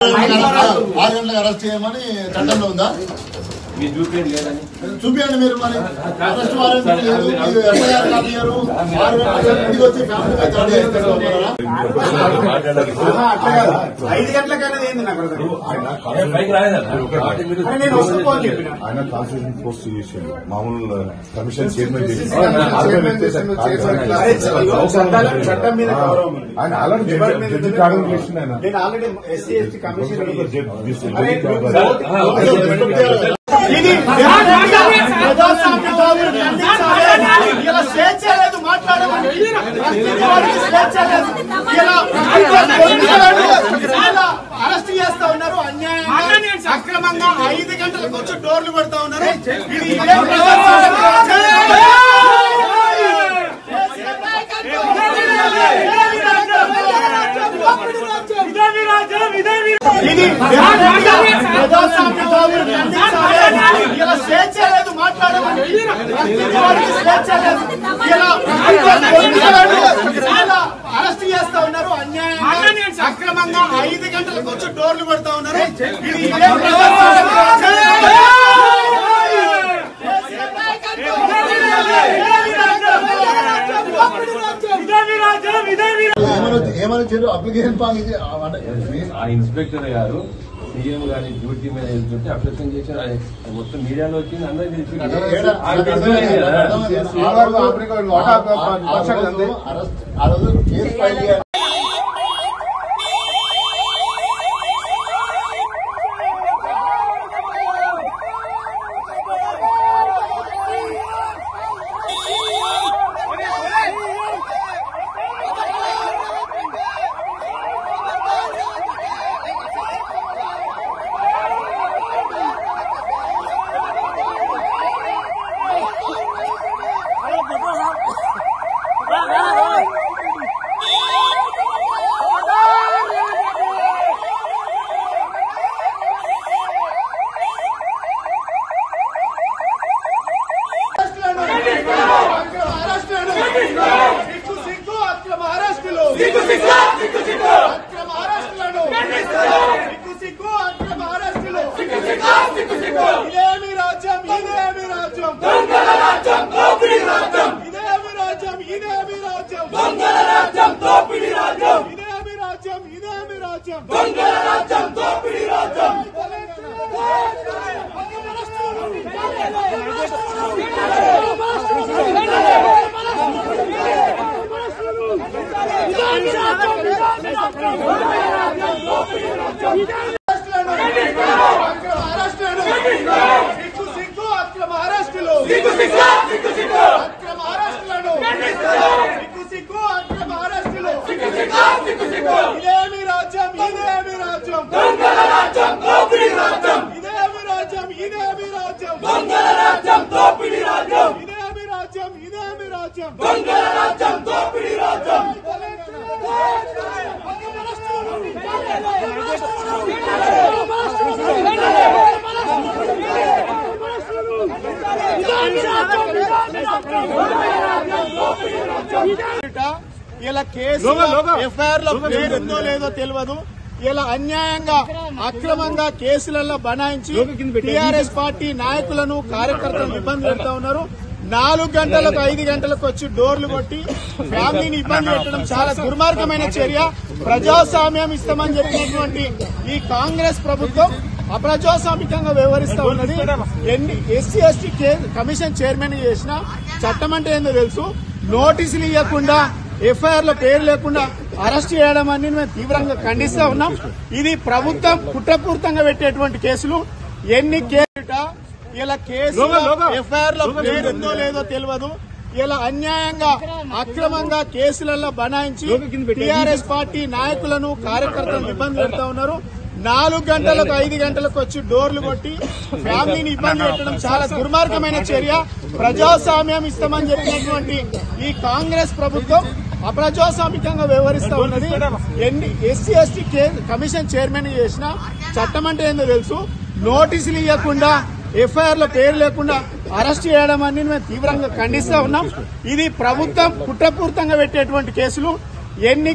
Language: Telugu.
6 గంటలకు అరెస్ట్ చేయమని చట్టంలో ఉందా? చూపించండి మీరు. మరి అరెస్ట్ వారెంట్ లేదు, ఎఫ్ఐఆర్ కాపీ ఇయ్యరు, 6 గంటలకు వచ్చి ఫ్యామిలీ 5 గంటలకైనా ఏంది నాకు ఆయన కాన్స్టిట్యూషన్ పోస్ట్ చేసాడు, మామూలు కమిషన్ చైర్మన్ చట్టం మీద గౌరవం ఆయన ఆల్రెడీ నేను ఆల్రెడీ ఎస్సీ ఎస్టీ కమిషన్ ఇది ఇలా స్వేచ్ఛ లేదు, మాట్లాడమని స్వేచ్ఛ లేదు. ఇలా అరెస్ట్ చేస్తా ఉన్నారు, అన్యాయంగా అక్రమంగా 5 గంటలకు వచ్చి డోర్లు కొడతా ఉన్నారు. ఇది ఇలా స్వేచ్ఛ లేదు, మాట్లాడమని స్వేచ్ఛ లేదు. ఇలా అరెస్ట్ చేస్తా ఉన్నారు, అన్యాయంగా అక్రమంగా 5 గంటలకు వచ్చి డోర్లు కొడతా ఉన్నారు. ఇది ఏమైనా చెడు అప్లికేషన్ ఫామ్ ఇది ఆ ఇన్స్పెక్టర్ గారు సీఎం గారి డ్యూటీ మీద వెళ్తుంటే అప్లికేషన్ చేశారు. మొత్తం మీడియాలో వచ్చింది, అందరూ తెలిసి ఇలా కేసు ఎఫ్ఐఆర్ లో పేరుందో లేదో తెలియదు. ఇలా అన్యాయంగా అక్రమంగా కేసులలో బనాయించి టీఆర్ఎస్ పార్టీ నాయకులను కార్యకర్తలను ఇబ్బంది పెడతా ఉన్నారు. 4 గంటలకు 5 గంటలకు వచ్చి డోర్లు కొట్టి ఫ్యామిలీని ఇబ్బంది పెట్టడం చాలా దుర్మార్గమైన చర్య. ప్రజాస్వామ్యం ఇస్తామని చెప్పినటువంటి ఈ కాంగ్రెస్ ప్రభుత్వం అప్రజాస్వామికంగా వ్యవహరిస్తా ఉన్నది. ఎస్సీ ఎస్టీ కమిషన్ చైర్మన్ చేసిన చట్టం అంటే ఏందో తెలుసు. నోటీసులు ఇవ్వకుండా ఎఫ్ఐఆర్ లో పేరు లేకుండా అరెస్ట్ చేయడం అని మేము తీవ్రంగా ఖండిస్తా ఉన్నాం. ఇది ప్రభుత్వం కుట్రపూరితంగా పెట్టేటువంటి కేసులు. ఎన్ని ఇలా కేసు ఎఫ్ఐఆర్ లో పేరుందో లేదో తెలియదు. ఇలా అన్యాయంగా అక్రమంగా కేసులలో బనాయించి టీఆర్ఎస్ పార్టీ నాయకులను కార్యకర్తలను ఇబ్బంది పెడతా ఉన్నారు. 4 గంటలకు 5 గంటలకు వచ్చి డోర్లు కొట్టి ఫ్యామిలీని ఇబ్బంది పెట్టడం చాలా దుర్మార్గమైన చర్య. ప్రజాస్వామ్యం ఇస్తామని చెప్పినటువంటి ఈ కాంగ్రెస్ ప్రభుత్వం అప్రజాస్వామికంగా వ్యవహరిస్తా ఉన్నది. ఎస్సీ ఎస్టీ కమిషన్ చైర్మన్ చేసిన చట్టం అంటే ఏందో తెలుసు. నోటీసులు ఇవ్వకుండా ఎఫ్ఐఆర్ లో పేరు లేకుండా అరెస్ట్ చేయడం అని మేము తీవ్రంగా ఖండిస్తా ఉన్నాం. ఇది ప్రభుత్వం కుట్రపూరితంగా పెట్టేటువంటి కేసులు. ఎన్ని